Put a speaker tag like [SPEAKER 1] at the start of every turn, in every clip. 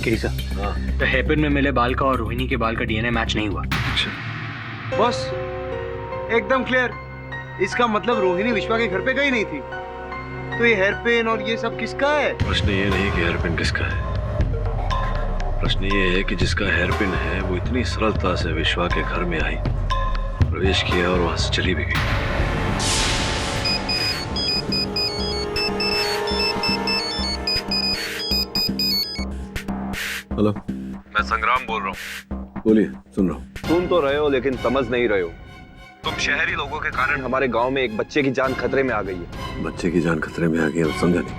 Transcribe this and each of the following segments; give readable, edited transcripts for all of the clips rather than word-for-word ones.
[SPEAKER 1] केसा, तो हेयरपिन में मिले बाल का और रोहिणी के बाल का डीएनए मैच नहीं हुआ।
[SPEAKER 2] अच्छा बस एकदम क्लियर। इसका मतलब रोहिणी विश्वा के घर पे गई नहीं थी। तो ये हेयरपिन और ये सब किसका है?
[SPEAKER 3] प्रश्न ये नहीं कि हेयरपिन किसका है, प्रश्न ये है कि जिसका हेयरपिन है वो इतनी सरलता से विश्वा के घर में आई, प्रवेश किया और वहां से चली भी गई। हेलो,
[SPEAKER 4] मैं संग्राम बोल रहा हूँ।
[SPEAKER 3] बोलिए, सुन रहा हूँ।
[SPEAKER 4] सुन तो रहे हो लेकिन समझ नहीं रहे हो। तुम शहरी लोगों के कारण हमारे गांव में एक बच्चे की जान खतरे में आ गई है।
[SPEAKER 3] बच्चे की जान खतरे में आ गई है, समझा नहीं।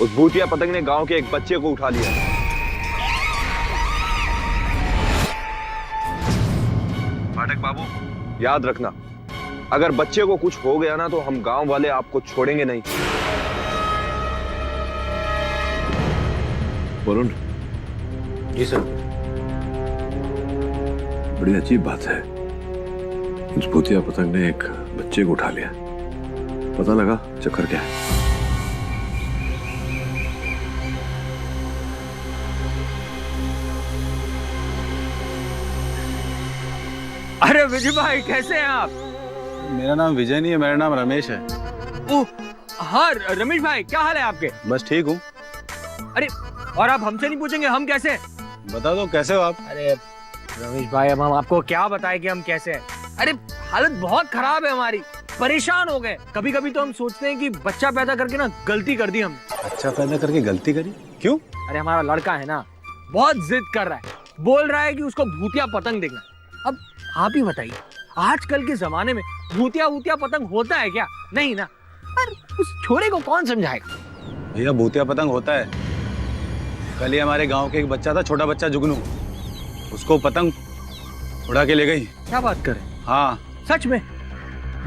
[SPEAKER 4] उस भूतिया पतंग ने गांव के एक बच्चे को उठा लिया। पाठक बाबू, याद रखना, अगर बच्चे को कुछ हो गया ना तो हम गांव वाले आपको छोड़ेंगे नहीं।
[SPEAKER 3] वरुण।
[SPEAKER 1] जी सर।
[SPEAKER 3] बड़ी अजीब बात है, उस भूतिया पतंग ने एक बच्चे को उठा लिया। पता लगा चक्कर क्या है?
[SPEAKER 5] अरे विजय भाई, कैसे हैं आप?
[SPEAKER 6] मेरा नाम विजय नहीं है, मेरा नाम रमेश है।
[SPEAKER 5] ओह हाँ, रमेश भाई क्या हाल है आपके?
[SPEAKER 6] बस ठीक हूँ।
[SPEAKER 5] अरे और आप हमसे नहीं पूछेंगे हम कैसे हैं?
[SPEAKER 6] बता दो कैसे हो आप?
[SPEAKER 5] अरे रमेश भाई, अब हम आपको क्या बताएं कि हम कैसे हैं? अरे हालत बहुत खराब है हमारी, परेशान हो गए। कभी कभी तो हम सोचते हैं कि बच्चा पैदा करके ना गलती कर दी हमने।
[SPEAKER 6] अच्छा, पैदा करके गलती करी? क्यों?
[SPEAKER 5] अरे हमारा लड़का है ना, बहुत जिद कर रहा है, बोल रहा है कि उसको भूतिया पतंग देखना। अब आप ही बताइए, आजकल के जमाने में भूतिया पतंग होता है क्या? नहीं ना। पर उस छोरे को कौन समझाएगा?
[SPEAKER 6] भैया भूतिया पतंग होता है। कल ही हमारे गांव के एक बच्चा था, छोटा बच्चा जुगनू, उसको पतंग उड़ा के ले गई।
[SPEAKER 5] क्या बात करें?
[SPEAKER 6] हाँ
[SPEAKER 5] सच में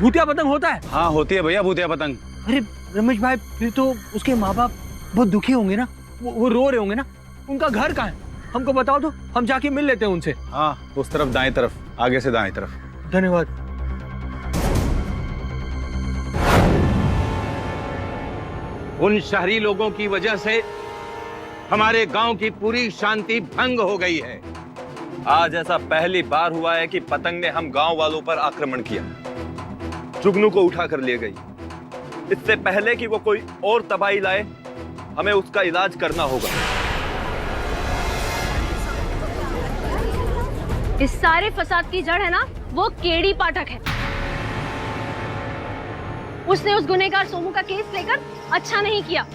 [SPEAKER 5] भूतिया पतंग होता है?
[SPEAKER 6] हाँ होती है भैया भूतिया पतंग।
[SPEAKER 5] अरे रमेश भाई, फिर तो उसके माँ बाप बहुत दुखी होंगे ना, वो रो रहे होंगे ना। उनका घर कहाँ है? हमको बताओ तो हम जाके मिल लेते हैं उनसे।
[SPEAKER 6] हाँ उस तरफ, दाएं तरफ, आगे से दाएं तरफ।
[SPEAKER 5] धन्यवाद।
[SPEAKER 7] उन शहरी लोगों की वजह से हमारे गांव की पूरी शांति भंग हो गई है।
[SPEAKER 4] आज ऐसा पहली बार हुआ है कि पतंग ने हम गांव वालों पर आक्रमण किया, जुगनू को उठा कर ले गई। इससे पहले कि वो कोई और तबाही लाए, हमें उसका इलाज करना होगा।
[SPEAKER 8] इस सारे फसाद की जड़ है ना, वो केडी पाठक है। उसने उस गुनहगार सोमू का केस लेकर अच्छा नहीं किया।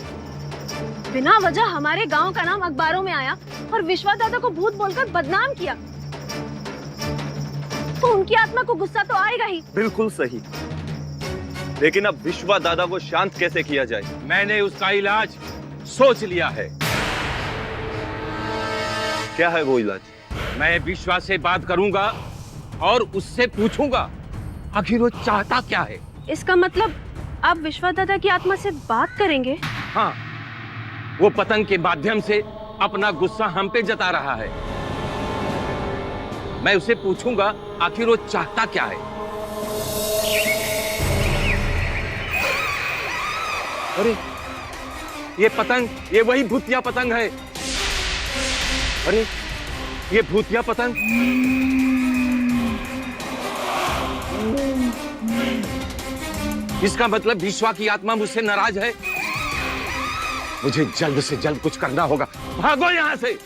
[SPEAKER 8] बिना वजह हमारे गांव का नाम अखबारों में आया और विश्वा दादा को भूत बोलकर बदनाम किया। तो उनकी आत्मा को गुस्सा तो आएगा ही।
[SPEAKER 4] बिल्कुल सही, लेकिन अब विश्वा दादा को शांत कैसे किया जाए?
[SPEAKER 7] मैंने उसका इलाज सोच लिया है।
[SPEAKER 4] क्या है वो इलाज?
[SPEAKER 7] मैं विश्वा से बात करूंगा और उससे पूछूंगा आखिर वो चाहता क्या है।
[SPEAKER 8] इसका मतलब आप विश्वा दादा की आत्मा से बात करेंगे?
[SPEAKER 7] हाँ, वो पतंग के माध्यम से अपना गुस्सा हम पे जता रहा है। मैं उसे पूछूंगा आखिर वो चाहता क्या है। अरे ये पतंग, ये वही भूतिया पतंग है। अरे ये भूतिया पतंग। इसका मतलब विश्वा की आत्मा मुझसे नाराज है। मुझे जल्द से जल्द कुछ करना होगा। भागो यहां से।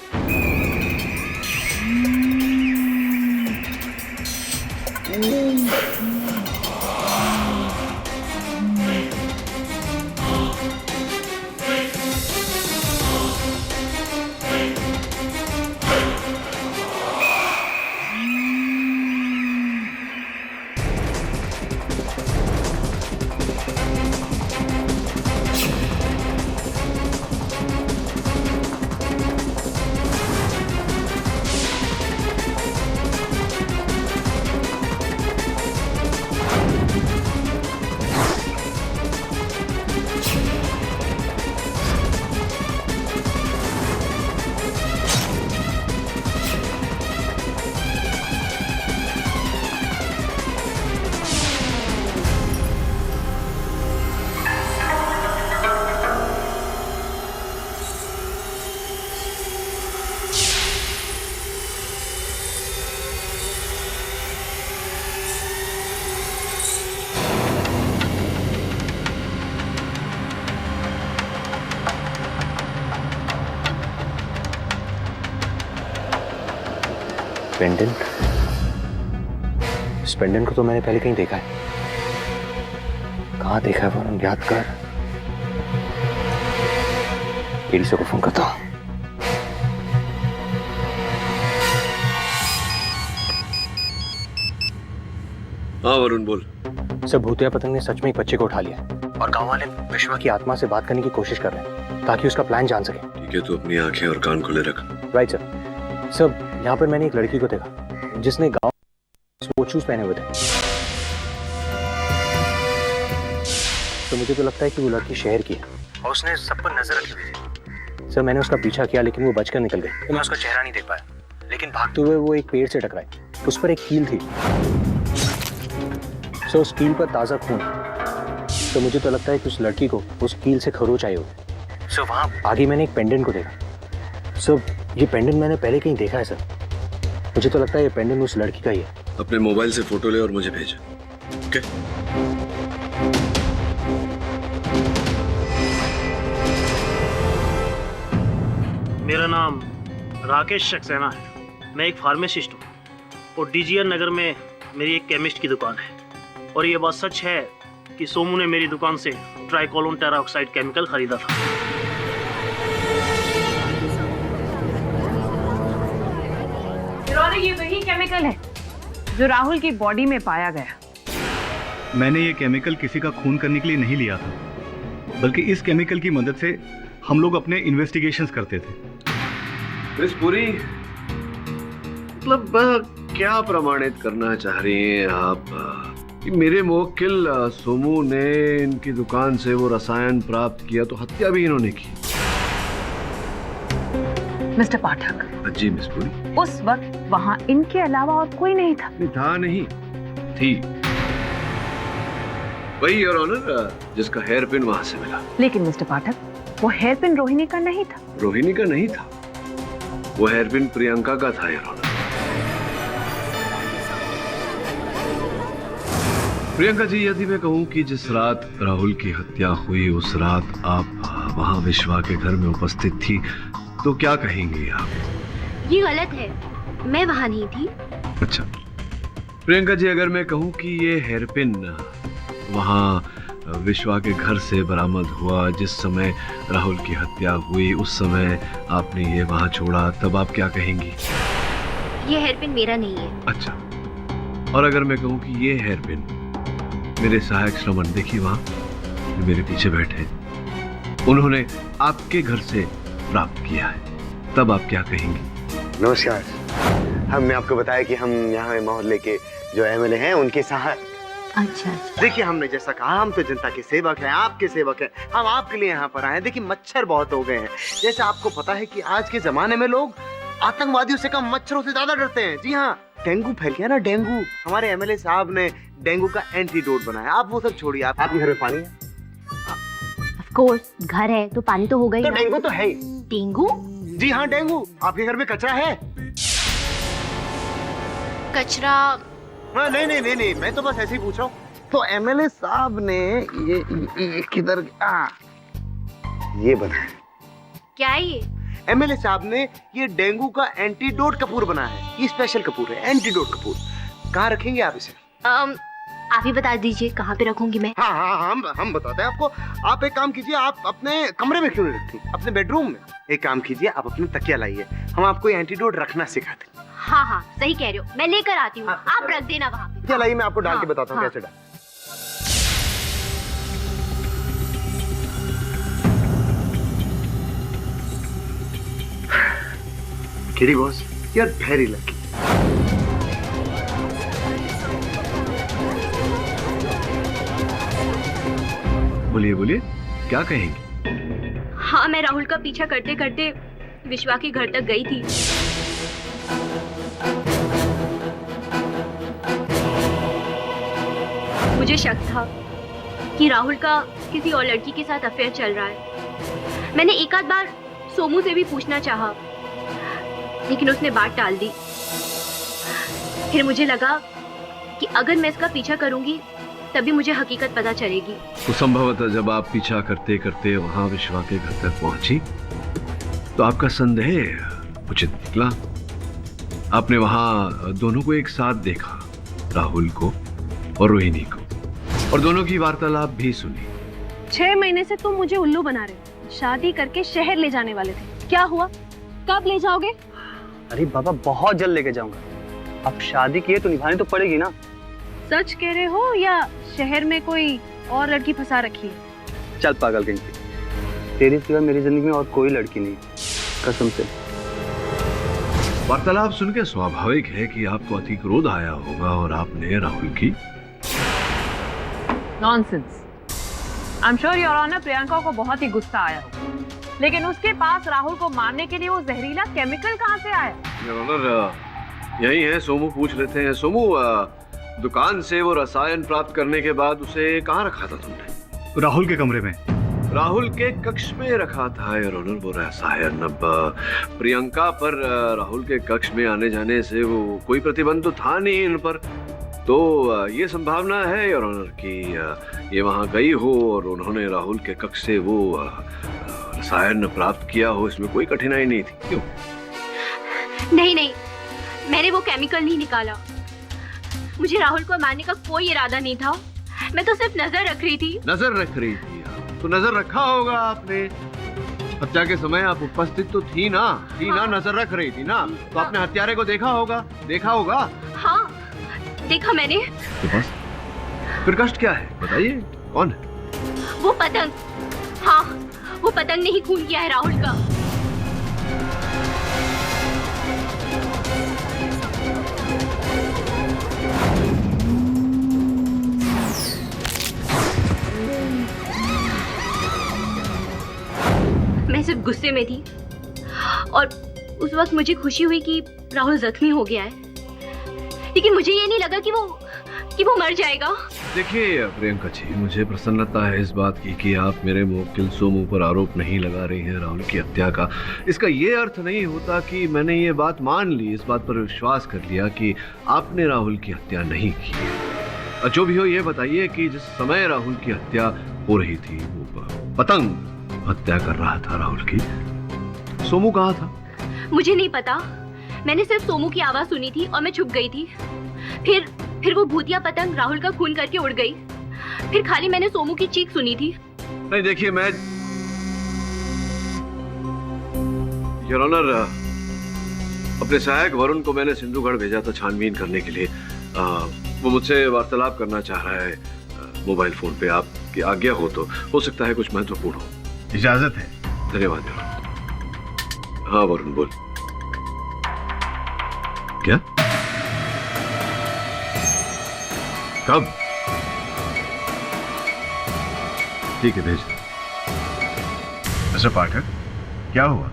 [SPEAKER 1] पेंडेंट? इस पेंडेंट को तो मैंने पहले कहीं देखा है। कहाँ देखा है वरुण, याद कर। केडी को फोन करता हूँ।
[SPEAKER 3] हाँ वरुण बोल।
[SPEAKER 1] सर, भूतिया पतंग ने सच में एक बच्चे को उठा लिया और गांव वाले विश्वा की आत्मा से बात करने की कोशिश कर रहे हैं ताकि उसका प्लान जान सके।
[SPEAKER 3] ठीक है, तू अपनी आंखें और कान खुले रख।
[SPEAKER 1] Right sir. सर, यहाँ पर मैंने एक लड़की को देखा जिसने गांव स्पोर्ट्स शूज पहने हुए थे। तो मुझे तो लगता है कि वो लड़की शहर की है और उसने सब पर नजर रखी हुई थी। सर, मैंने उसका पीछा किया लेकिन वो बचकर निकल गई। तो मैं उसका चेहरा नहीं देख पाया, लेकिन भागते हुए वो एक पेड़ से टकराई। उस पर एक कील थी। सर, उस कील पर ताज़ा खून। तो मुझे तो लगता है कि उस लड़की को उस कील से खरोच आई होगी। सर, वहाँ आगे मैंने एक पेंडेंट को देखा। सर, ये पेंडेंट मैंने पहले कहीं देखा है सर। मुझे तो लगता है ये पेंडेंट उस लड़की का ही है।
[SPEAKER 3] अपने मोबाइल से फोटो ले और मुझे भेज। ओके?
[SPEAKER 9] मेरा नाम राकेश सक्सेना है। मैं एक फार्मासिस्ट हूँ और डीजीआर नगर में मेरी एक केमिस्ट की दुकान है। और ये बात सच है कि सोमू ने मेरी दुकान से ट्राइकोलोन टेराऑक्साइड केमिकल खरीदा था।
[SPEAKER 10] ये वही केमिकल है जो राहुल की बॉडी में पाया गया।
[SPEAKER 11] मैंने ये केमिकल किसी का खून करने के लिए नहीं लिया था, बल्कि इस केमिकल की मदद से हम लोग अपने इन्वेस्टिगेशंस करते थे।
[SPEAKER 3] मिस पुरी, मतलब क्या प्रमाणित करना चाह रही हैं आप कि मेरे मुवक्किल सोमू ने इनकी दुकान से वो रसायन प्राप्त किया तो हत्या भी इन्होंने की?
[SPEAKER 10] मिस्टर पाठक,
[SPEAKER 3] जी मिस पुरी।
[SPEAKER 10] उस वक्त वहाँ इनके अलावा और कोई नहीं था।
[SPEAKER 3] नहीं थी वही योर ऑनर जिसका हेयर पिन वहां से मिला।
[SPEAKER 10] लेकिन मिस्टर पाठक, वो हेयर पिन रोहिणी का नहीं था।
[SPEAKER 3] रोहिणी का नहीं था, वो हेयर पिन प्रियंका का था योर ऑनर। प्रियंका जी, यदि मैं कहूं कि जिस रात राहुल की हत्या हुई उस रात आप वहां विश्वा के घर में उपस्थित थी, तो क्या कहेंगी आप?
[SPEAKER 8] ये गलत है, मैं वहां नहीं थी।
[SPEAKER 3] अच्छा प्रियंका जी, अगर मैं कहूं कि ये हेयर पिन वहां विश्वा के घर से बरामद हुआ जिस समय राहुल की हत्या हुई, उस समय आपने ये वहां छोड़ा, तब आप क्या कहेंगी?
[SPEAKER 8] ये हेयर पिन मेरा नहीं है।
[SPEAKER 3] अच्छा, और अगर मैं कहूं कि ये हेयर पिन मेरे सहायक श्रवण, देखिए वहां जो मेरे पीछे बैठे हैं, उन्होंने आपके घर से प्राप्त किया है, तब आप क्या कहेंगे?
[SPEAKER 2] नमस्कार। हमने आपको बताया कि हम यहाँ मोहल्ले के जो एमएलए हैं उनके सहायक।
[SPEAKER 8] अच्छा।
[SPEAKER 2] देखिए, हमने जैसा कहा, हम तो जनता के सेवक हैं, आपके सेवक हैं। हम आपके लिए यहाँ पर आए हैं। देखिए, मच्छर बहुत हो गए हैं। जैसे आपको पता है कि आज के जमाने में लोग आतंकवादियों से कम मच्छरों से ज्यादा डरते हैं। जी हाँ, डेंगू फैल गया ना, डेंगू। हमारे एमएलए साहब ने डेंगू का एंटीडोट बनाया। आप वो सब छोड़िए, आपके घर में पानी है?
[SPEAKER 8] ऑफ कोर्स, घर है तो पानी तो होगा ही।
[SPEAKER 2] तो डेंगू तो है ही।
[SPEAKER 8] डेंगू?
[SPEAKER 2] जी हाँ, डेंगू। आपके घर में कचरा है?
[SPEAKER 8] कचरा?
[SPEAKER 2] नहीं, मैं तो बस ऐसे ही पूछ रहा हूँ। तो एमएलए साहब ने ये किधर ये बनाया?
[SPEAKER 8] क्या है ये?
[SPEAKER 2] एमएलए साहब ने ये डेंगू का एंटीडोट कपूर बनाया है। ये स्पेशल कपूर है, एंटीडोट कपूर। कहाँ रखेंगे आप इसे?
[SPEAKER 8] आप ही बता दीजिए कहाँ पे रखूंगी मैं।
[SPEAKER 2] हाँ, हम बताते हैं आपको। आप एक काम कीजिए, आप अपने कमरे में क्यों नहीं रखती, अपने बेडरूम में। एक काम कीजिए, आप अपने तकिया लाइए, हम आपको एंटीडोट रखना सिखाते हैं।
[SPEAKER 8] हाँ, सही कह रहे हो, मैं लेकर आती हूँ। आप रख देना वहाँ पे।
[SPEAKER 2] तकिया लाइए, मैं आपको डाल के बताता हूँ कैसे डाल। Kiddy boss, you are very lucky.
[SPEAKER 3] बोलिए, क्या कहेंगे?
[SPEAKER 8] हाँ, मैं राहुल का पीछा करते करते विश्वा के घर तक गई थी। मुझे शक था कि राहुल का किसी और लड़की के साथ अफेयर चल रहा है। मैंने एक आध बार सोमू से भी पूछना चाहा, लेकिन उसने बात टाल दी। फिर मुझे लगा कि अगर मैं इसका पीछा करूंगी तभी मुझे हकीकत पता चलेगी।
[SPEAKER 3] तो संभवतः जब आप पीछा करते करते वहां विश्वा के घर तक पहुंची तो आपका संदेह उचित निकला। आपने वहां दोनों को एक साथ देखा, राहुल को और रोहिणी को, और दोनों की वार्तालाप भी सुनी।
[SPEAKER 8] 6 महीने से तुम मुझे उल्लू बना रहे हो। शादी करके शहर ले जाने वाले थे, क्या हुआ? कब ले जाओगे?
[SPEAKER 1] अरे बाबा, बहुत जल्द लेके जाऊंगा। अब शादी की है तो निभानी तो पड़ेगी ना।
[SPEAKER 8] सच कह रहे हो या शहर में कोई और लड़की फंसा रखी है?
[SPEAKER 1] चल पागल कहीं पे, तेरी सिवा मेरी जिंदगी में और कोई लड़की नहीं, कसम से।
[SPEAKER 3] वार्तालाप सुन के स्वाभाविक है कि आपको अति क्रोध आया होगा और आपने राहुल की
[SPEAKER 10] nonsense. I am sure your honour Priyanka को बहुत ही गुस्सा आया होगा, लेकिन उसके पास राहुल को मारने के लिए वो जहरीला केमिकल कहाँ से आया?
[SPEAKER 3] योर ऑनर, यही है, सोमू पूछ लेते हैं। सोमू, दुकान से वो रसायन प्राप्त करने के बाद उसे कहाँ रखा था तुमने?
[SPEAKER 11] राहुल के कमरे में।
[SPEAKER 3] राहुल के कक्ष में रखा था योर ऑनर वो रसायन। अब प्रियंका पर राहुल के कक्ष में आने जाने से वो कोई प्रतिबंध तो था नहीं इन पर, तो ये संभावना है योर ऑनर कि ये वहाँ गई हो और उन्होंने राहुल के कक्ष से वो रसायन प्राप्त किया हो। इसमें कोई कठिनाई नहीं थी। क्यों?
[SPEAKER 8] नहीं, मैंने वो केमिकल नहीं निकाला। मुझे राहुल को मारने का कोई इरादा नहीं था, मैं तो सिर्फ नजर रख रही थी।
[SPEAKER 3] नजर रख रही थी? तो नजर रखा होगा आपने, हत्या के समय आप उपस्थित तो थी ना?
[SPEAKER 8] हाँ।
[SPEAKER 3] नजर रख रही थी ना? तो आपने हत्यारे को देखा होगा?
[SPEAKER 8] हाँ, देखा मैंने।
[SPEAKER 3] तो बस, फिर कष्ट क्या है बताइए, कौन है?
[SPEAKER 8] वो पतंग। हाँ, वो पतंग ने ही खून किया है राहुल का। मैं सिर्फ गुस्से में थी और उस वक्त मुझे खुशी हुई कि राहुल जख्मी हो गया है, लेकिन मुझे ये नहीं लगा कि वो मर जाएगा।
[SPEAKER 3] देखिए प्रियंका जी, मुझे प्रसन्नता है इस बात की कि आप मेरे मुवक्किल सोमू पर आरोप नहीं लगा रही हैं राहुल की हत्या का। इसका ये अर्थ नहीं होता कि मैंने ये बात मान ली, इस बात पर विश्वास कर लिया कि आपने राहुल की हत्या नहीं की। जो भी हो, ये बताइए कि जिस समय राहुल की हत्या हो रही थी वो पतंग हत्या कर रहा था राहुल की, सोमू कहाँ था?
[SPEAKER 8] मुझे नहीं पता, मैंने सिर्फ सोमू की आवाज सुनी थी और मैं छुप गई थी। फिर वो भूतिया पतंग राहुल का खून करके उड़ गई। फिर खाली मैंने सोमू की चीख सुनी थी।
[SPEAKER 3] नहीं देखिए, मैं योर ऑनर अपने सहायक वरुण को मैंने सिंधुगढ़ भेजा था छानबीन करने के लिए। वो मुझसे वार्तालाप करना चाह रहा है मोबाइल फोन पे। आपकी आज्ञा हो सकता है कुछ महत्वपूर्ण हो।
[SPEAKER 11] इजाजत है।
[SPEAKER 3] धन्यवाद। हाँ वरुण बोल। क्या? कब? ठीक है, भेज दो।
[SPEAKER 11] मिस्टर पाठक, क्या हुआ?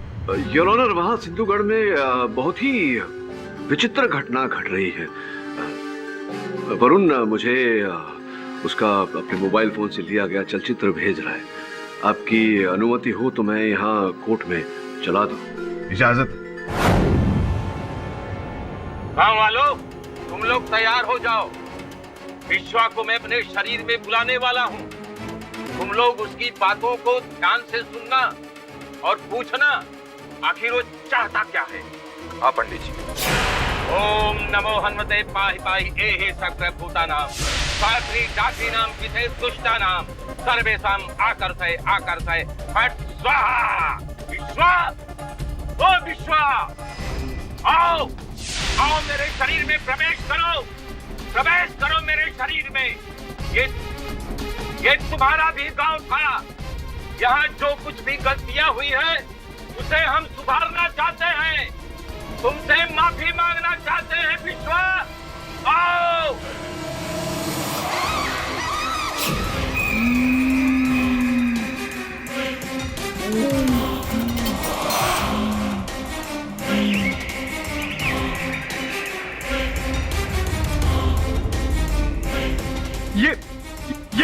[SPEAKER 3] योर ऑनर, वहां सिंधुगढ़ में बहुत ही विचित्र घटना घट रही है। वरुण मुझे उसका अपने मोबाइल फोन से लिया गया चलचित्र भेज रहा है। आपकी अनुमति हो तो मैं यहाँ कोर्ट में चला दूं।
[SPEAKER 11] इजाजत।
[SPEAKER 7] गाँव वालों, तुम लोग तैयार हो जाओ। विश्वा को मैं अपने शरीर में बुलाने वाला हूँ। तुम लोग उसकी बातों को ध्यान से सुनना और पूछना आखिर वो चाहता क्या है। हाँ पंडित जी। ओम नमो हनुमते पाहि पाहि एहि सकल भूतानां सात्री जातीनां विशेष दुष्टानां सर्वेषां आकर्षय फट स्वाहा। विश्वा, ओ विश्वा, आओ मेरे शरीर में प्रवेश करो मेरे शरीर में। ये तुम्हारा भी गांव था। यहाँ जो कुछ भी गलतियां हुई है उसे हम सुधारना चाहते हैं, तुमसे माफी मांगना चाहते हैं। विश्वा, आओ।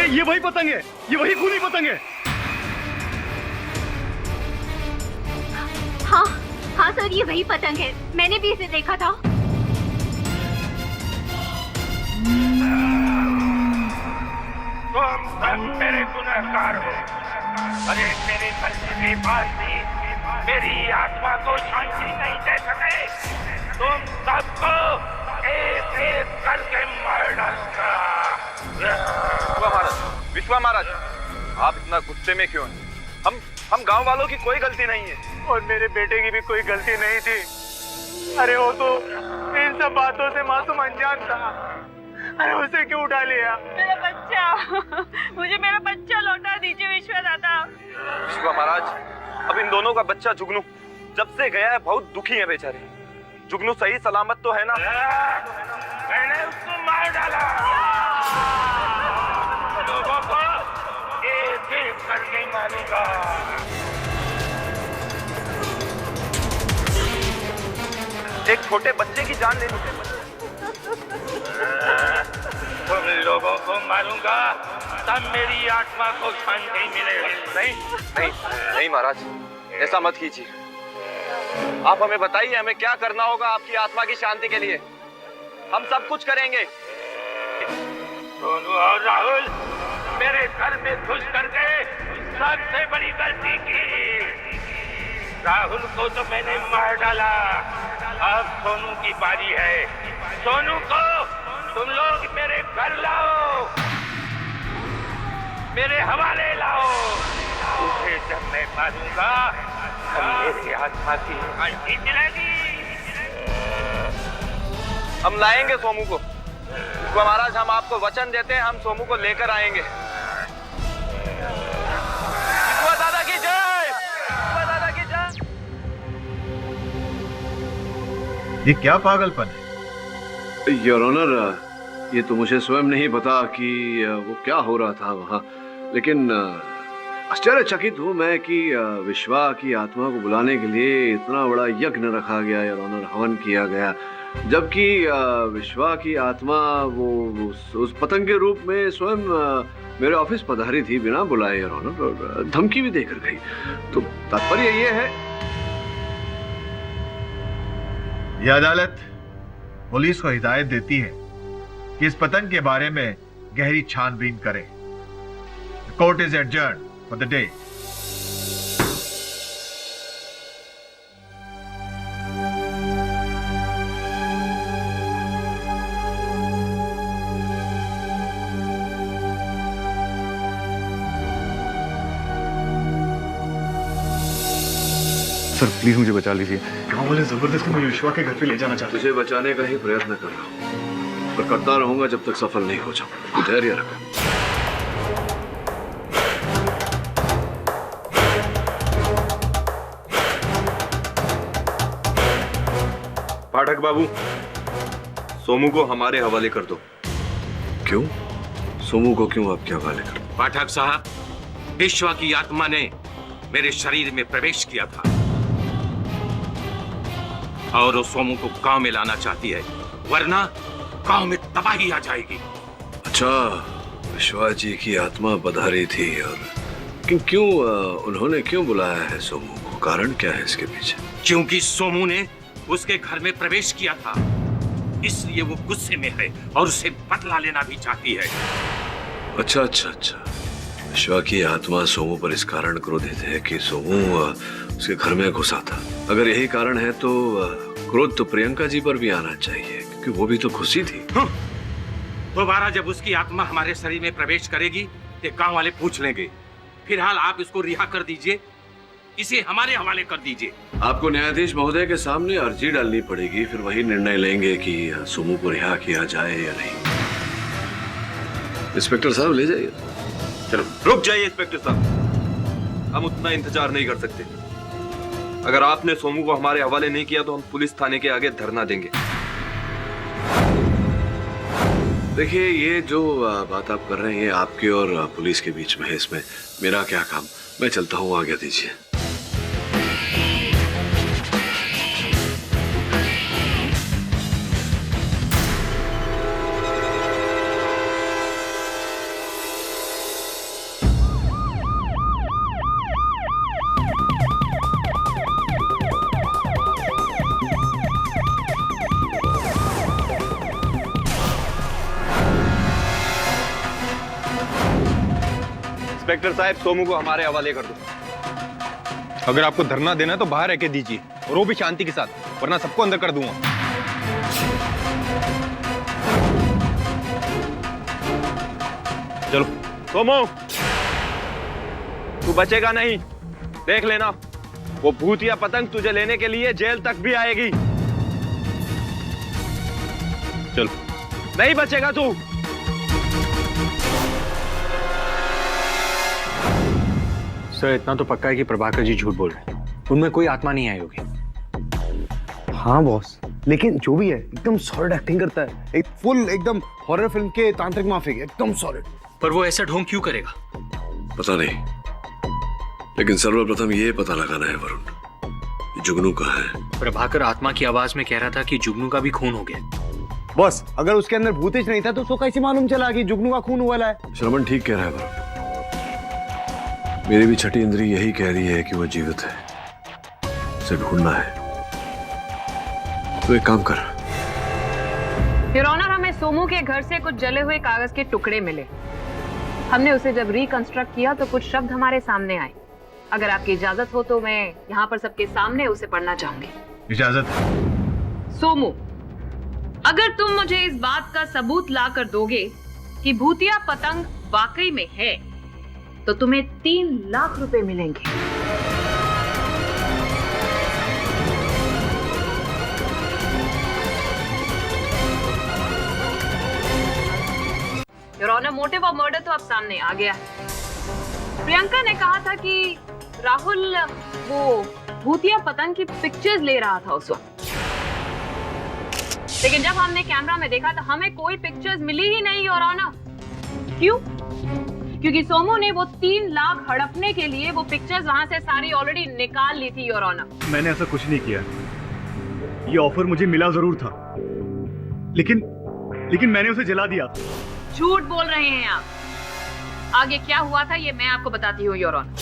[SPEAKER 11] ये वही पतंग है, ये वही खूनी पतंग है।
[SPEAKER 8] हाँ सर, ये वही पतंग है, मैंने भी इसे देखा था।
[SPEAKER 7] तुम सब मेरे गुनहगार हो। अरे मेरे मरने के बाद भी मेरी आत्मा को शांति नहीं दे सके। तुम सबको एक एक करके मार डालूंगा।
[SPEAKER 4] विश्वा महाराज, आप इतना गुस्से में क्यों हैं? हम गांव वालों की कोई गलती नहीं है।
[SPEAKER 9] और मेरे बेटे की भी कोई गलती नहीं थी। अरे वो तो इन सब बातों से मासूम अनजान था। अरे उसे क्यों उठा लिया?
[SPEAKER 10] मेरा बच्चा, मुझे मेरा बच्चा लौटा दीजिए विश्वा दादा।
[SPEAKER 4] विश्वा महाराज, अब इन दोनों का बच्चा जुगनू जब से गया है बहुत दुखी है बेचारे। जुगनू सही सलामत तो है ना?
[SPEAKER 7] मैंने उसको मार डाला। लोगों को एक एक करके मारूंगा।
[SPEAKER 4] एक छोटे बच्चे की जान लेने से
[SPEAKER 7] तुम लोगों को मारूंगा तब मेरी आत्मा को शांति मिलेगी।
[SPEAKER 4] नहीं नहीं नहीं महाराज, ऐसा मत कीजिए। आप हमें बताइए हमें क्या करना होगा आपकी आत्मा की शांति के लिए। हम सब कुछ करेंगे।
[SPEAKER 7] सोनू और राहुल मेरे घर में घुस करके सबसे बड़ी गलती की। राहुल को तो मैंने मार डाला, अब सोनू की बारी है। सोनू को तुम लोग मेरे घर लाओ, मेरे हवाले लाओ। उसे जब मैं मारूंगा तब मेरी आत्मा की शांति मिलेगी।
[SPEAKER 4] हम लाएंगे सोमू को। तो महाराज हम आपको वचन देते हैं, हम सोमू को लेकर आएंगे। विश्वा दादा की जय, विश्वा दादा की जय।
[SPEAKER 11] ये क्या पागलपन है?
[SPEAKER 3] योर ऑनर, ये तो मुझे स्वयं नहीं पता कि वो क्या हो रहा था वहाँ, लेकिन आश्चर्यचकित हूँ मैं कि विश्वा की आत्मा को बुलाने के लिए इतना बड़ा यज्ञ रखा गया, योर ऑनर, हवन किया गया, जबकि विश्वा की आत्मा वो उस पतंग के रूप में स्वयं मेरे ऑफिस पधारी थी बिना बुलाए, योर ऑनर, और धमकी भी देकर गई। तो तात्पर्य ये है,
[SPEAKER 11] यह अदालत पुलिस को हिदायत देती है कि इस पतंग के बारे में गहरी छानबीन करे। Court is adjourned for the day.
[SPEAKER 12] Sir please मुझे बचा लीजिए। गांव वाले जबरदस्ती मुझे विश्वा के घर पे ले जाना चाहते हैं।
[SPEAKER 3] तुझे बचाने का ही प्रयत्न कर रहा हूँ, पर करता रहूंगा जब तक सफल नहीं हो जाऊं। धैर्य रखो।
[SPEAKER 4] पाठक बाबू, सोमू को हमारे हवाले कर दो।
[SPEAKER 3] क्यों? सोमू को क्यों आपके हवाले कर?
[SPEAKER 7] पाठक साहब, विश्वा की आत्मा ने मेरे शरीर में प्रवेश किया था और वो सोमू को गांव में लाना चाहती है, वरना गांव में तबाही आ जाएगी।
[SPEAKER 3] अच्छा, विश्वा जी की आत्मा पधारी थी, और क्यों उन्होंने क्यों बुलाया है सोमू को? कारण क्या है इसके पीछे?
[SPEAKER 7] क्योंकि सोमू ने उसके घर में प्रवेश किया था, इसलिए वो गुस्से में है और उसे बदला लेना भी चाहती है।
[SPEAKER 3] अच्छा अच्छा अच्छा, विश्वा की आत्मा सोमू पर इस कारण क्रोधित है कि सोमू उसके घर में घुसा था। अगर यही कारण है तो क्रोध तो प्रियंका जी पर भी आना चाहिए, क्योंकि वो भी तो खुशी थी।
[SPEAKER 7] दोबारा जब उसकी आत्मा हमारे शरीर में प्रवेश करेगी तो गांव वाले पूछ लेंगे। फिलहाल आप इसको रिहा कर दीजिए, इसे हमारे हवाले कर दीजिए।
[SPEAKER 3] आपको न्यायाधीश महोदय के सामने अर्जी डालनी पड़ेगी, फिर वही निर्णय लेंगे कि सोमू को रिहा किया जाए या नहीं। इंस्पेक्टर साहब ले जाइए।
[SPEAKER 4] चलो रुक जाइए इंस्पेक्टर साहब, हम उतना इंतजार नहीं कर सकते। अगर आपने सोमू को हमारे हवाले नहीं किया तो हम पुलिस थाने के आगे धरना देंगे।
[SPEAKER 3] देखिए, ये जो बात आप कर रहे हैं ये आपके और पुलिस के बीच में है, इसमें मेरा क्या काम? मैं चलता हूँ, आज्ञा दीजिए।
[SPEAKER 4] इंस्पेक्टर साहब, सोमू को हमारे हवाले कर दो।
[SPEAKER 12] अगर आपको धरना देना है तो बाहर रह के दीजिए, और वो भी शांति के साथ, वरना सबको अंदर कर दूंगा।
[SPEAKER 4] चलो सोमो, तू बचेगा नहीं, देख लेना। वो भूतिया पतंग तुझे लेने के लिए जेल तक भी आएगी। चल, नहीं बचेगा तू।
[SPEAKER 1] सर इतना तो पक्का है कि प्रभाकर जी झूठ बोल रहे हैं, उनमें कोई आत्मा नहीं आई होगी।
[SPEAKER 2] हाँ बॉस, लेकिन जो भी है एकदम सॉलिड एक्टिंग करता है, एक फुल एकदम हॉरर फिल्म के तांत्रिक माफिक, एकदम सॉलिड।
[SPEAKER 1] पर वो ऐसा ढोंग क्यों करेगा?
[SPEAKER 3] पता नहीं, लेकिन सर्वप्रथम ये पता लगाना है वरुण, जुगनू कहाँ है।
[SPEAKER 1] प्रभाकर आत्मा की आवाज में कह रहा था कि जुगनू का भी खून हो गया।
[SPEAKER 2] बॉस, अगर उसके अंदर भूतेश नहीं था तो उसको कैसे मालूम चला कि जुगनू का खून हुआ है?
[SPEAKER 3] श्रवण ठीक कह रहा है वरुण, मेरी भी छठी इंद्री यही कह रही है कि वो जीवित है, उसे ढूंढना है। तो एक काम कर।
[SPEAKER 10] योर ऑनर, हमें सोमू के घर से कुछ जले हुए कागज के टुकड़े मिले। हमने उसे जब रिकंस्ट्रक्ट किया तो कुछ शब्द हमारे सामने आए। अगर आपकी इजाजत हो तो मैं यहाँ पर सबके सामने उसे पढ़ना चाहूंगी।
[SPEAKER 11] इजाजत।
[SPEAKER 10] सोमू, अगर तुम मुझे इस बात का सबूत ला कर दोगे कि भूतिया पतंग वाकई में है, तो तुम्हें 3 लाख रुपए मिलेंगे। Your honour, motive of murder तो अब सामने आ गया। प्रियंका ने कहा था कि राहुल वो भूतिया पतंग की पिक्चर्स ले रहा था उस वक्त, लेकिन जब हमने कैमरा में देखा तो हमें कोई पिक्चर्स मिली ही नहीं योर ऑनर। क्यों? क्योंकि सोमू ने वो 3 लाख हड़पने के लिए वो पिक्चर्स वहां से सारी ऑलरेडी निकाल ली थी योर ऑनर।
[SPEAKER 12] मैंने ऐसा कुछ नहीं किया, ये ऑफर मुझे मिला जरूर था, लेकिन मैंने उसे जला दिया।
[SPEAKER 10] झूठ बोल रहे हैं आप। आगे क्या हुआ था ये मैं आपको बताती हूँ योर ऑनर।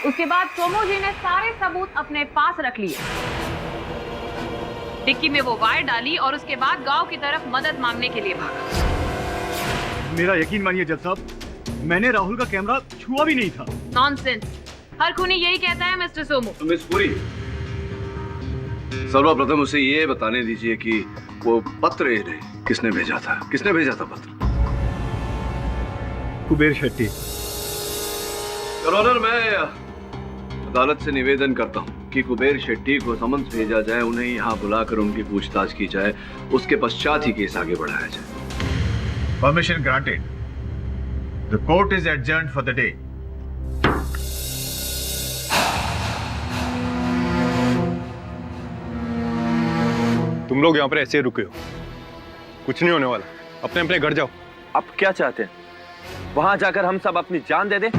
[SPEAKER 10] उसके बाद सोमू जी ने सारे सबूत अपने पास रख लिए। डिक्की में वो वायर डाली और उसके बाद गांव की तरफ मदद मांगने के लिए भागा।
[SPEAKER 12] मेरा यकीन मानिए जज साहब, मैंने राहुल का कैमरा छुआ भी नहीं था।
[SPEAKER 10] नॉनसेंस, हर खूनी यही कहता है मिस्टर सोमू।
[SPEAKER 3] मिस पुरी, सर्वप्रथम उसे ये बताने दीजिए कि वो पत्र इन्हें किसने भेजा था? किसने भेजा था पत्र?
[SPEAKER 12] कुबेर शेट्टी।
[SPEAKER 3] योर ऑनर, मैं अदालत से निवेदन करता हूं कि कुबेर शेट्टी को समन्स भेजा जाए, उन्हें यहां बुलाकर उनकी पूछताछ की जाए, उसके पश्चात ही केस आगे बढ़ाया जाए।
[SPEAKER 11] Permission granted. The court is adjourned for the day.
[SPEAKER 4] तुम लोग यहाँ पर ऐसे रुके हो, कुछ नहीं होने वाला, अपने अपने घर जाओ। अब क्या चाहते हैं? वहां जाकर हम सब अपनी जान दे दें?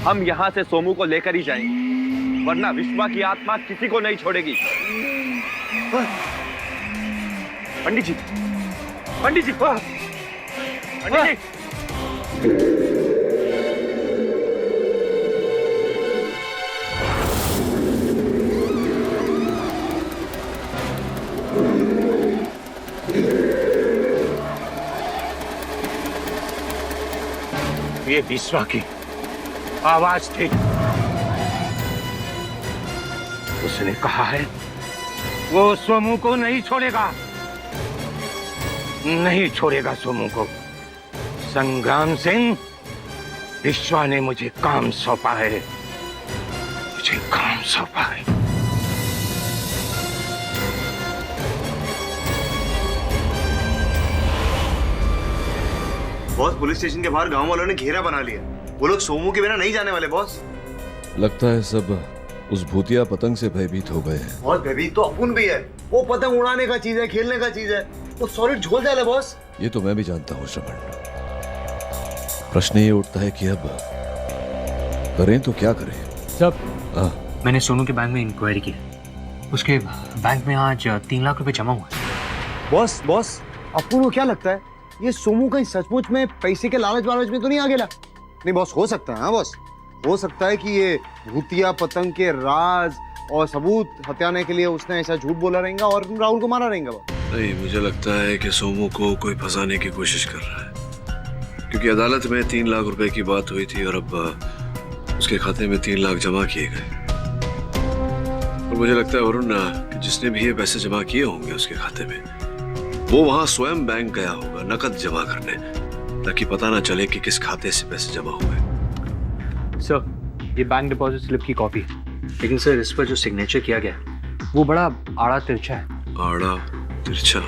[SPEAKER 4] हम यहां से सोमू को लेकर ही जाएंगे, वरना विश्वा की आत्मा किसी को नहीं छोड़ेगी। पंडित जी, पंडित जी, पंडित जी।
[SPEAKER 7] ये विश्वा की आवाज थी। उसने कहा है वो सोमू को नहीं छोड़ेगा, नहीं छोड़ेगा सोमू को। संग्राम सिंह, विश्वा ने मुझे काम सौंपा है, मुझे काम सौंपा है।
[SPEAKER 2] बॉस, पुलिस स्टेशन के बाहर गांव वालों ने घेरा बना लिया। वो लोग सोमू के बिना नहीं जाने वाले बॉस।
[SPEAKER 3] लगता है सब उस भूतिया पतंग से भयभीत हो गए हैं।
[SPEAKER 2] बॉस, भयभीत तो अपुन भी है। वो पतंग उड़ाने का चीज है, खेलने का चीज है, वो सॉलिड झोल जाए बॉस।
[SPEAKER 3] ये तो मैं भी जानता हूँ श्रवण। प्रश्न ये उठता है कि अब करें तो क्या करें?
[SPEAKER 1] सब मैंने सोनू के बैंक में इंक्वायरी की, उसके बैंक में आज 3 लाख रुपए जमा हुआ है।
[SPEAKER 2] बॉस, अपुन को क्या लगता है ये सोमू कहीं सचमुच में पैसे के लालच वालच में तो नहीं आ गया? नहीं बॉस, हो सकता है। हाँ बॉस, हो सकता है कि ये भूतिया पतंग के राज और सबूत हत्याने के लिए उसने ऐसा झूठ बोला रहेगा और राहुल को मारा रहेगा।
[SPEAKER 3] नहीं, मुझे लगता है कि सोमू को कोई फंसाने की कोशिश कर रहा है, क्योंकि अदालत में 3 लाख रुपए की बात हुई थी और अब उसके खाते में 3 लाख जमा किए गए। और मुझे लगता है वरुण कि जिसने भी ये पैसे जमा किए होंगे उसके खाते में, वो वहां स्वयं बैंक गया होगा नकद जमा करने, ताकि पता ना चले कि किस खाते से पैसे जमा हुए।
[SPEAKER 1] सर, ये बैंक डिपॉजिट स्लिप की कॉपी है, लेकिन सर इस पर जो सिग्नेचर किया गया वो बड़ा आड़ा तिरछा है।
[SPEAKER 3] आड़ा तिरछा?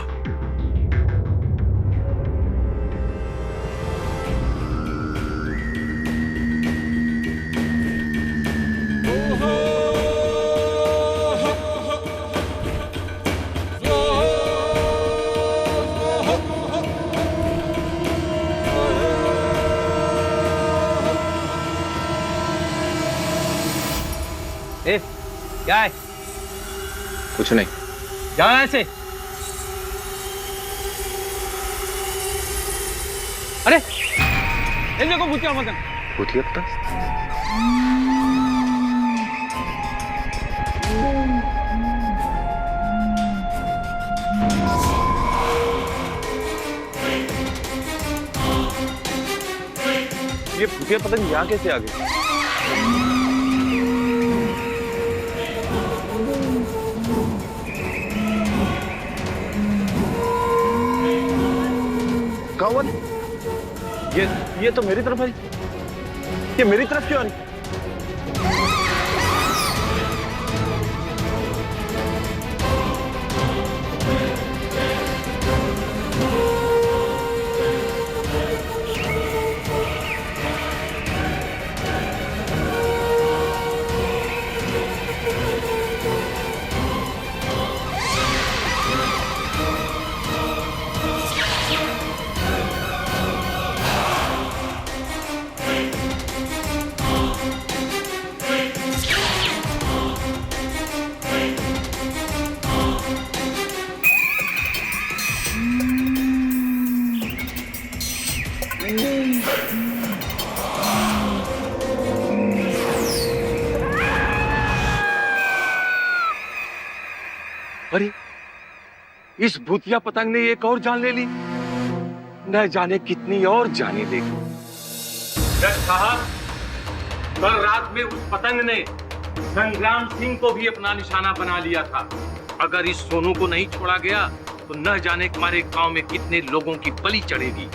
[SPEAKER 5] ए, क्या है?
[SPEAKER 1] कुछ नहीं।
[SPEAKER 5] जाओ यहाँ से। अरे इन देखो भूतिया पतंग।
[SPEAKER 1] भूतिया पतंग?
[SPEAKER 4] ये भूतिया पतंग यहाँ कैसे आ गई? कौन? ये तो मेरी तरफ है। ये मेरी तरफ क्यों आ रही?
[SPEAKER 7] अरे इस भूतिया पतंग ने एक और जान ले ली, न जाने कितनी और जाने लेगी। जज साहब, कल रात में उस पतंग ने संग्राम सिंह को भी अपना निशाना बना लिया था। अगर इस सोनू को नहीं छोड़ा गया तो न जाने हमारे गांव में कितने लोगों की बलि चढ़ेगी।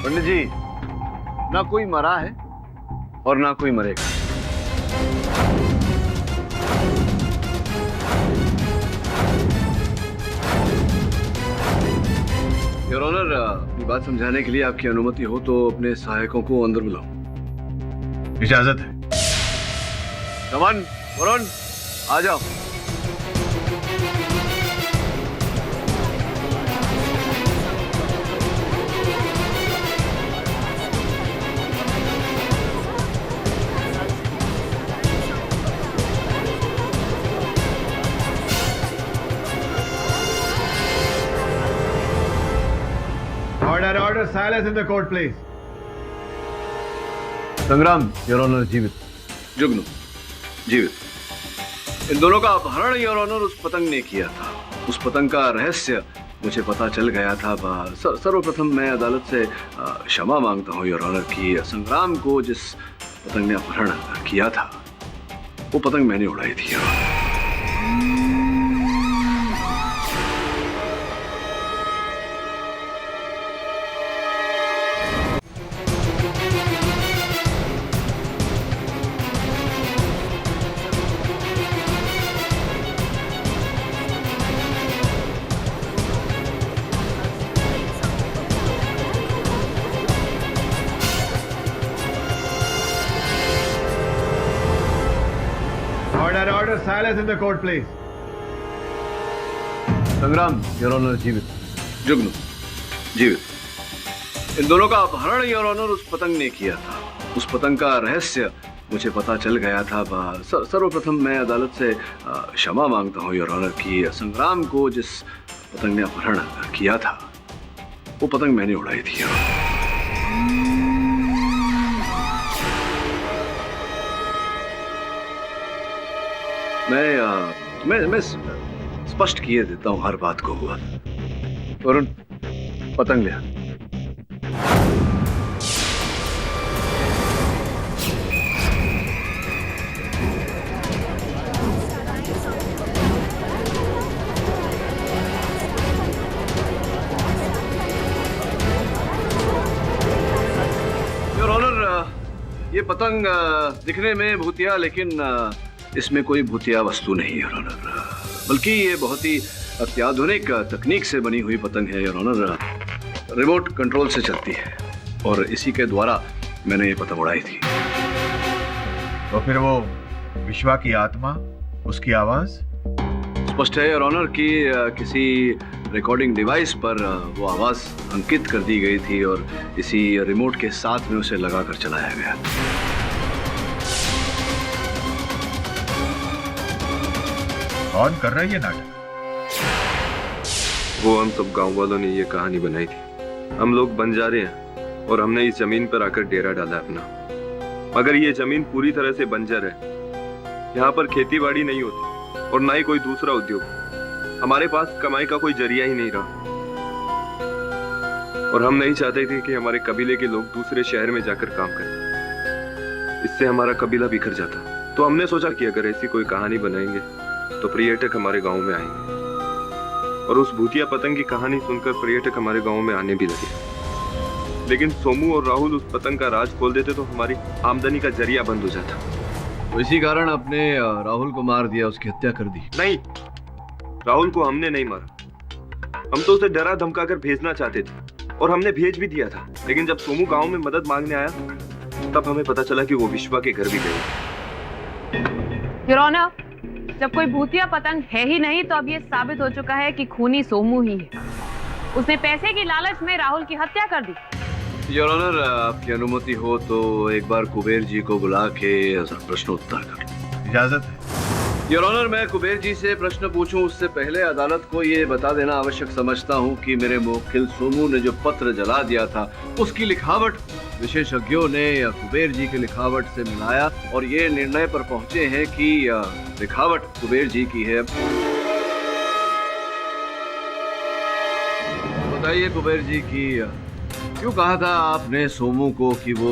[SPEAKER 3] पंडित जी, ना कोई मरा है और ना कोई मरेगा। योर ऑनर, अपनी बात समझाने के लिए आपकी अनुमति हो तो अपने सहायकों को अंदर बुलाओ।
[SPEAKER 11] इजाजत है।
[SPEAKER 3] रमन, वरुण, आ जाओ।
[SPEAKER 11] Order, silence in the court, please.
[SPEAKER 3] संग्राम, योर ऑनर जीवित। जुगनू जीवित। इन दोनों का अपहरण योर ऑनर उस पतंग ने किया था। उस पतंग का रहस्य मुझे पता चल गया था। सर्वप्रथम मैं अदालत से क्षमा मांगता हूँ योर ऑनर कि संग्राम को जिस पतंग ने अपहरण किया था वो पतंग मैंने उड़ाई थी।
[SPEAKER 11] Order, silence in the court, please.
[SPEAKER 3] संग्राम, योर ऑनर जीवित। जुगनू जीवित। इन दोनों का अपहरण योर ऑनर उस पतंग ने किया था। उस पतंग का रहस्य मुझे पता चल गया था। सर्वप्रथम मैं अदालत से क्षमा मांगता हूँ योर ऑनर कि संग्राम को जिस पतंग ने अपहरण किया था वो पतंग मैंने उड़ाई थी। मैं स्पष्ट किए देता हूँ हर बात को। हुआ वरुण, पतंग लिया। योर ऑनर, ये पतंग दिखने में भूतिया, लेकिन इसमें कोई भूतिया वस्तु नहीं है योर ऑनर, बल्कि ये बहुत ही अत्याधुनिक तकनीक से बनी हुई पतंग है योर ऑनर। रिमोट कंट्रोल से चलती है और इसी के द्वारा मैंने ये पतंग उड़ाई थी।
[SPEAKER 11] तो फिर वो विश्वा की आत्मा, उसकी आवाज?
[SPEAKER 3] स्पष्ट है योर ऑनर कि किसी रिकॉर्डिंग डिवाइस पर वो आवाज अंकित कर दी गई थी और इसी रिमोट के साथ में उसे लगाकर चलाया गया।
[SPEAKER 11] कौन कर रहा है ये नाटक?
[SPEAKER 4] वो हम सब गांव वालों ने ये कहानी बनाई थी। हम लोग बंजारे हैं और हमने इस जमीन पर आकर डेरा डाला अपना, मगर ये जमीन पूरी तरह से बंजर है। यहाँ पर खेती बाड़ी नहीं होती और ना ही कोई दूसरा उद्योग। हमारे पास कमाई का कोई जरिया ही नहीं रहा और हम नहीं चाहते थे कि हमारे कबीले के लोग दूसरे शहर में जाकर काम करें। इससे हमारा कबीला बिखर जाता। तो हमने सोचा कि अगर ऐसी कोई कहानी बनाएंगे तो पर्यटक हमारे गांव में आएंगे और उस भूतिया पतंग की कहानी सुनकर पर्यटक हमारे गांव में आने भी लगे। लेकिन सोमू और राहुल उस पतंग का राज खोल देते तो हमारी आमदनी का जरिया बंद हो जाता।
[SPEAKER 3] तो इसी कारण आपने राहुल को मार दिया, उसकी हत्या कर दी?
[SPEAKER 4] नहीं, राहुल को हमने नहीं मारा। हम तो उसे डरा धमका कर भेजना चाहते थे और हमने भेज भी दिया था। लेकिन जब सोमू गांव में मदद मांगने आया तब हमें पता चला कि वो विश्वा के घर भी गए।
[SPEAKER 10] योर ऑनर, जब कोई भूतिया पतंग है ही नहीं तो अब ये साबित हो चुका है कि खूनी सोमू ही है। उसने पैसे की लालच में राहुल की हत्या कर दी।
[SPEAKER 3] योर ऑनर, आपकी अनुमति हो तो एक बार कुबेर जी को बुला के प्रश्न उत्तर कर।
[SPEAKER 11] इजाजत है?
[SPEAKER 3] योर ऑनर, मैं कुबेर जी से प्रश्न पूछूं उससे पहले अदालत को ये बता देना आवश्यक समझता हूं कि मेरे मुवक्किल सोमू ने जो पत्र जला दिया था उसकी लिखावट विशेषज्ञों ने कुबेर जी की लिखावट से मिलाया और ये निर्णय पर पहुंचे हैं कि लिखावट कुबेर जी की है। बताइए कुबेर जी की क्यों कहा था आपने सोमू को कि वो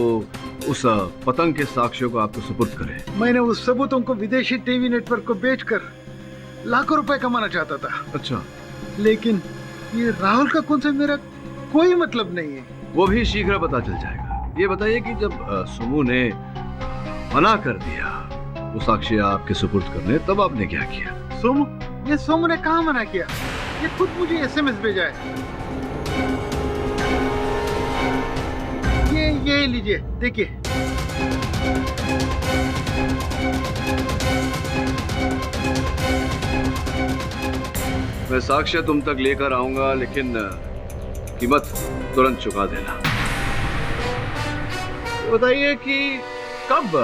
[SPEAKER 3] उस पतंग के साक्ष्यों को आपको सुपुर्द करे?
[SPEAKER 13] मैंने उस सबूतों को विदेशी टीवी नेटवर्क को बेचकर लाखों रुपए कमाना चाहता था।
[SPEAKER 3] अच्छा,
[SPEAKER 13] लेकिन ये राहुल का कौन सा मेरा कोई मतलब नहीं है।
[SPEAKER 3] वो भी शीघ्र पता चल जाएगा। ये बताइए कि जब सोमू ने मना कर दिया वो साक्ष्य आपके सुपुर्द करने, तब आपने क्या किया?
[SPEAKER 13] सोमू ने कहाँ मना किया? ये खुद मुझे एसएमएस भेजा है। ये लीजिए, देखिए।
[SPEAKER 3] मैं साक्ष्य तुम तक लेकर आऊंगा, लेकिन कीमत तुरंत चुका देना। बताइए कि कब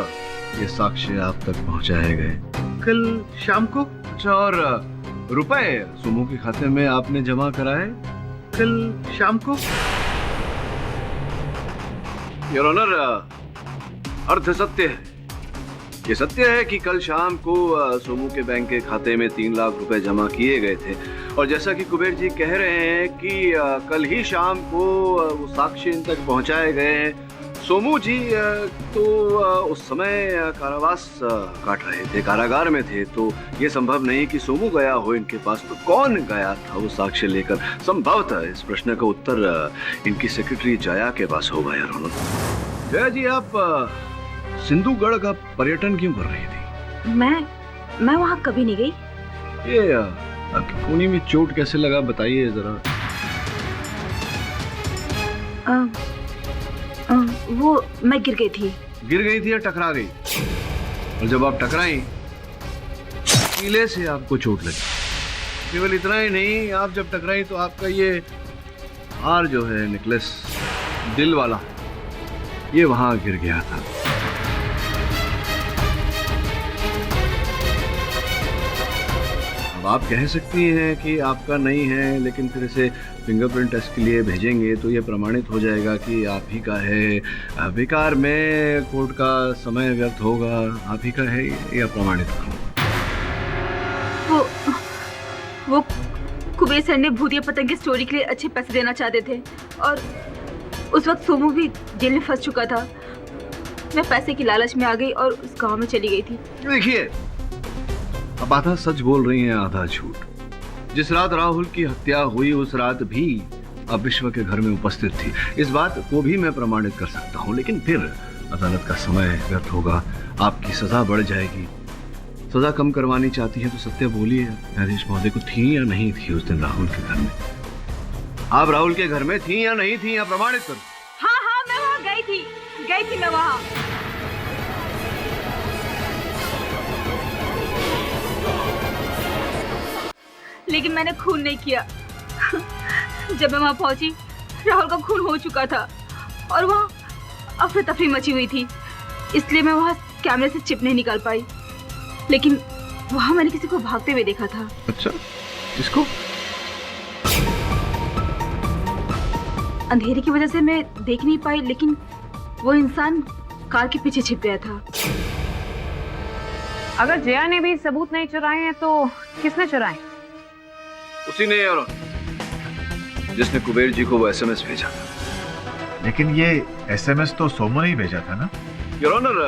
[SPEAKER 3] ये साक्ष्य आप तक पहुंचाए गए?
[SPEAKER 13] कल शाम को।
[SPEAKER 3] अच्छा, और रुपए सोमू के खाते में आपने जमा कराए?
[SPEAKER 13] कल शाम को।
[SPEAKER 3] योर ऑनर, अर्ध सत्य है। ये सत्य है कि कल शाम को सोमू के बैंक के खाते में 3 लाख रुपए जमा किए गए थे और जैसा कि कुबेर जी कह रहे हैं कि कल ही शाम को वो साक्ष्य इन तक पहुंचाए गए हैं। सोमू जी तो उस समय कारावास काट रहे थे, कारागार में थे, तो ये संभव नहीं कि सोमू गया हो इनके पास। तो कौन गया था वो साक्ष्य लेकर? संभवतः इस प्रश्न का उत्तर इनकी सेक्रेटरी जया के पास होगा यार। जया जी, आप सिंधुगढ़ का पर्यटन क्यों कर रही थी?
[SPEAKER 14] मैं वहाँ कभी नहीं गई।
[SPEAKER 3] ये आपकी खूनी में चोट कैसे लगा, बताइए जरा।
[SPEAKER 14] वो मैं गिर गई थी।
[SPEAKER 3] गिर गई थी या टकरा गई? और जब आप टकराई कीले से आपको चोट लगी। केवल इतना ही नहीं, आप जब टकराई तो आपका ये हार जो है, नेकलेस दिल वाला, ये वहां गिर गया था। अब आप कह सकती हैं कि आपका नहीं है, लेकिन फिर इसे फिंगरप्रिंट टेस्ट के लिए भेजेंगे तो ये प्रमाणित हो जाएगा कि आप ही का है। बेकार में कोर्ट का समय व्यर्थ होगा। आप ही का है, ये अप्रमाणित होगा।
[SPEAKER 14] वो कुबेर सर ने भूतिया पतंग की स्टोरी के लिए अच्छे पैसे देना चाहते थे और उस वक्त सोमू भी जेल में फंस चुका था। मैं पैसे की लालच में आ गई और उस गांव में चली गई थी।
[SPEAKER 3] देखिए, अब आधा सच बोल रही हैं, आधा झूठ। जिस रात राहुल की हत्या हुई उस रात भी आप विश्व के घर में उपस्थित थी। इस बात को भी मैं प्रमाणित कर सकता हूँ, लेकिन फिर अदालत का समय व्यर्थ होगा, आपकी सजा बढ़ जाएगी। सजा कम करवानी चाहती है तो सत्य बोलिए, न्यायाधीश महोदय को थी या नहीं थी उस दिन राहुल के घर में? आप राहुल के घर में थी या नहीं थी, या प्रमाणित करो।
[SPEAKER 14] हाँ, मैं वहाँ गई थी मैं वहाँ। लेकिन मैंने खून नहीं किया। जब मैं वहाँ पहुंची, राहुल का खून हो चुका था और वहाँ अफरा तफरी मची हुई थी, इसलिए मैं वहाँ कैमरे से चिप नहीं निकाल पाई। लेकिन वहाँ मैंने किसी को भागते हुए देखा था।
[SPEAKER 3] अच्छा, किसको?
[SPEAKER 14] अंधेरे की वजह से मैं देख नहीं पाई, लेकिन वो इंसान कार के पीछे छिप गया था।
[SPEAKER 10] अगर जया ने भी सबूत नहीं चुराए हैं तो किसने चुराए?
[SPEAKER 3] उसी ने, और जिसने कुबेर जी को वो एसएमएस भेजा था।
[SPEAKER 11] लेकिन ये एसएमएस तो सोमू ने ही भेजा था ना?
[SPEAKER 3] योर ऑनर,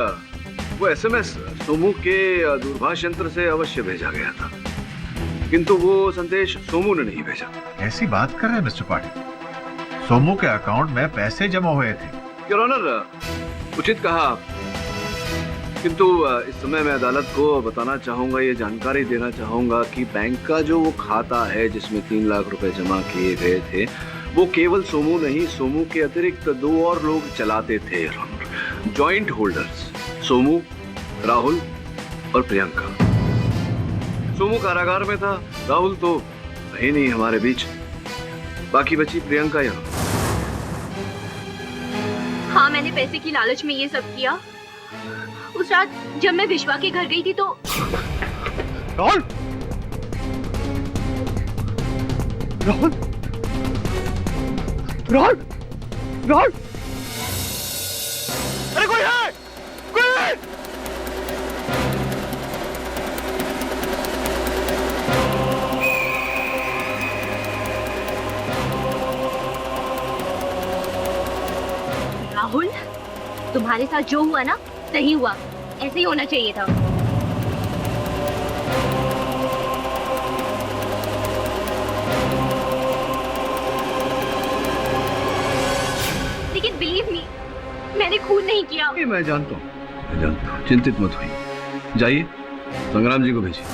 [SPEAKER 3] वो एसएमएस सोमू के दूरभाष यंत्र से अवश्य भेजा गया था, किंतु वो संदेश सोमू ने नहीं भेजा।
[SPEAKER 11] ऐसी बात कर रहे हैं मिस्टर पाटिल? सोमू के अकाउंट में पैसे जमा हुए थे।
[SPEAKER 3] योर ऑनर, उचित कहा आप, किंतु इस समय मैं अदालत को बताना चाहूंगा, ये जानकारी देना चाहूंगा कि बैंक का जो वो खाता है जिसमें 3 लाख रुपए जमा किए गए थे, वो केवल सोमू नहीं, सोमू के अतिरिक्त 2 और लोग चलाते थे। जॉइंट होल्डर्स, सोमू, राहुल और प्रियंका। सोमू कारागार में था, राहुल तो रही नहीं हमारे बीच, बाकी बची प्रियंका यहाँ।
[SPEAKER 8] हाँ, मैंने पैसे की लालच में ये सब किया। उस रात जब मैं विश्वा के घर गई थी तो
[SPEAKER 1] राहुल, राहुल, राहुल, राहुल, अरे कोई है, कोई है।
[SPEAKER 8] राहुल, तुम्हारे साथ जो हुआ ना, सही हुआ, ऐसे ही होना चाहिए था। लेकिन बिलीव मी, मैंने खून नहीं किया।
[SPEAKER 3] मैं जानता हूँ, चिंतित मत हुई। जाइए, संग्राम जी को भेजिए।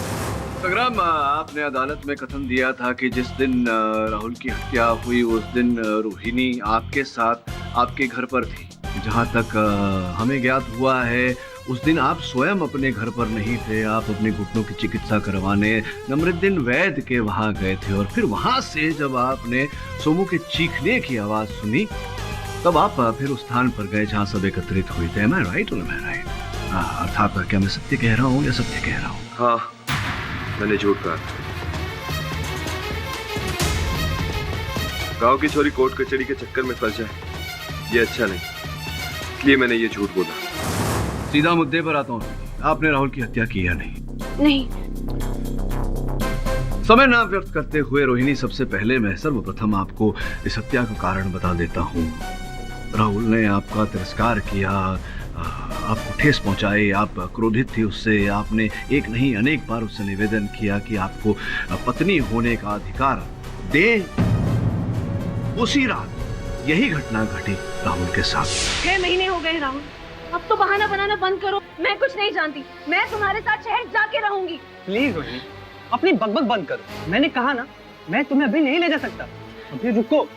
[SPEAKER 3] संग्राम, आपने अदालत में कथन दिया था कि जिस दिन राहुल की हत्या हुई उस दिन रोहिणी आपके साथ आपके घर पर थी। जहाँ तक हमें ज्ञात हुआ है, उस दिन आप स्वयं अपने घर पर नहीं थे। आप अपने घुटनों की चिकित्सा करवाने नमरुद्दीन वैद्य के वहाँ गए थे, और फिर वहाँ से जब आपने सोमू के चीखने की आवाज सुनी, तब आप फिर उस स्थान पर गए जहाँ सब एकत्रित हुए थे। मैं राइट हूँ? मैं राइट? अर्थात क्या मैं सत्य कह रहा हूँ या सत्य कह रहा हूँ?
[SPEAKER 4] हाँ, मैंने झूठ कहा। गांव की छोरी कोर्ट कचहरी के चक्कर में फंस जाए, ये अच्छा नहीं, इसलिए मैंने ये झूठ बोला।
[SPEAKER 3] सीधा मुद्दे पर आता हूँ, आपने राहुल की हत्या की या नहीं?
[SPEAKER 8] नहीं।
[SPEAKER 3] समय ना व्यर्थ करते हुए रोहिणी, सबसे पहले मैं सर्वप्रथम आपको इस हत्या का कारण बता देता हूँ। राहुल ने आपका तिरस्कार किया, आपको ठेस पहुंचाई, आप क्रोधित थी उससे। आपने एक नहीं अनेक बार उससे निवेदन किया कि आपको पत्नी होने का अधिकार दे। उसी रात यही घटना घटी राहुल के साथ।
[SPEAKER 8] 6 महीने हो गए राहुल, अब तो बहाना बनाना बंद करो। मैं कुछ नहीं जानती, मैं तुम्हारे साथ शहर जाके रहूंगी।
[SPEAKER 5] प्लीज रोहिणी, अपनी बकबक बंद करो। मैंने कहा ना, मैं तुम्हें अभी नहीं ले जा सकता, अभी रुको।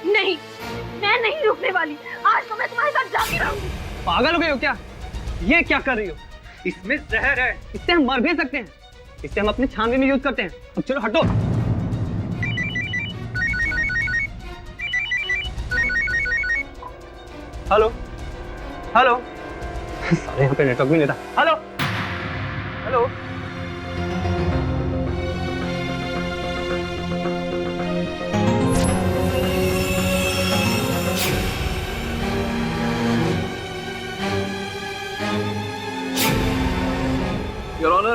[SPEAKER 8] नहीं, मैं नहीं रुकने वाली। आज तो मैं तुम्हारे साथ जाके रहूंगी।
[SPEAKER 5] पागल हो गए हो क्या? ये क्या कर रही हो? इसमें जहर है, इससे हम मर भी सकते हैं। इसे हम अपने छानबीन में यूज करते हैं। अब चलो हटो। हेलो हेलो, अरे यहाँ पे नेटवर्क भी नहीं था। हेलो हेलो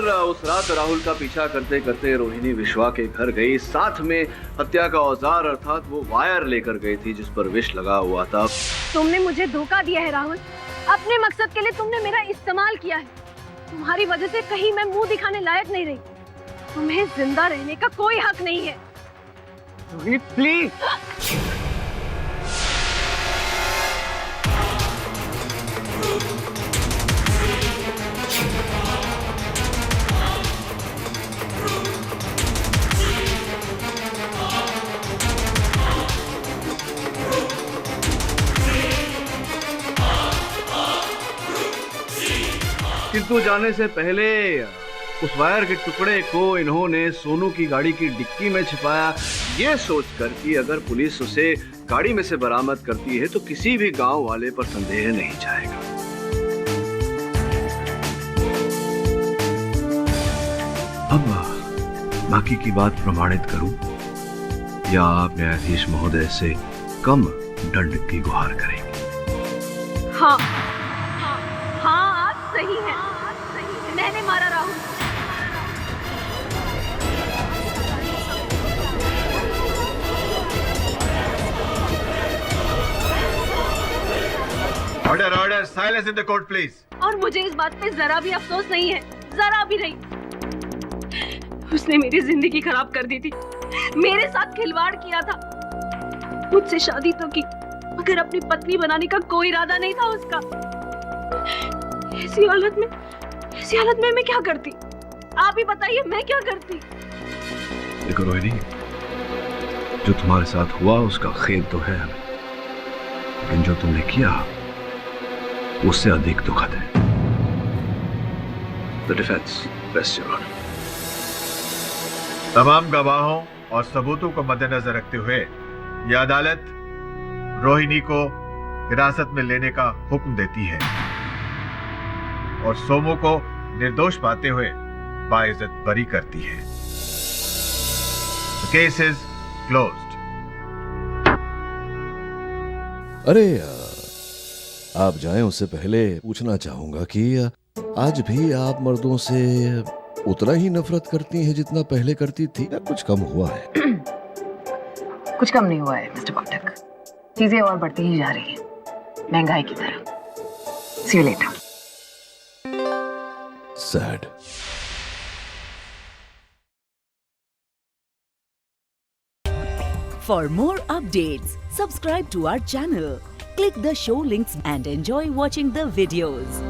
[SPEAKER 3] सर, उस रात राहुल का पीछा करते करते रोहिणी विश्वा के घर गई, साथ में हत्या का औजार अर्थात वो वायर लेकर गई थी जिस पर विष लगा हुआ था।
[SPEAKER 8] तुमने मुझे धोखा दिया है राहुल। अपने मकसद के लिए तुमने मेरा इस्तेमाल किया है। तुम्हारी वजह से कहीं मैं मुंह दिखाने लायक नहीं रही। तुम्हें जिंदा रहने का कोई हक नहीं है।
[SPEAKER 5] रोहिणी प्लीज।
[SPEAKER 3] किंतु जाने से पहले उस वायर के टुकड़े को इन्होंने सोनू की गाड़ी की डिक्की में छिपाया, ये सोचकर कि अगर पुलिस उसे गाड़ी में से बरामद करती है तो किसी भी गांव वाले पर संदेह नहीं जाएगा। अब बाकी की बात प्रमाणित करूं या आप न्यायाधीश महोदय से कम दंड की गुहार करेंगे?
[SPEAKER 8] हाँ, आप सही हैं। मैंने मारा Rahul.
[SPEAKER 11] Order order, silence in the court please.
[SPEAKER 8] और मुझे इस बात पे जरा भी अफसोस नहीं है, जरा भी नहीं। उसने मेरी जिंदगी खराब कर दी थी, मेरे साथ खिलवाड़ किया था। मुझसे शादी तो की, मगर अपनी पत्नी बनाने का कोई इरादा नहीं था उसका। ऐसी हालत में मैं क्या करती? आप ही बताइए, मैं क्या करती?
[SPEAKER 3] देखो रोहिणी, जो तुम्हारे साथ हुआ उसका खेद तो है हमें, लेकिन जो तुमने किया उससे अधिक दुखद है। The defense, best your honor.
[SPEAKER 11] तमाम गवाहों और सबूतों को मद्देनजर रखते हुए यह अदालत रोहिणी को हिरासत में लेने का हुक्म देती है और सोमू को निर्दोष पाते हुए बाइज्जत बरी करती है। The case is closed.
[SPEAKER 15] अरे आप जाएं उससे पहले पूछना चाहूंगा कि आज भी आप मर्दों से उतना ही नफरत करती हैं जितना पहले करती थी, या कुछ कम हुआ है?
[SPEAKER 10] कुछ कम नहीं हुआ है मिस्टर पाठक, चीजें और बढ़ती ही जा रही हैं, महंगाई की तरह। See you later.
[SPEAKER 15] Sad.
[SPEAKER 16] For more updates, subscribe to our channel, click the show links and enjoy watching the videos.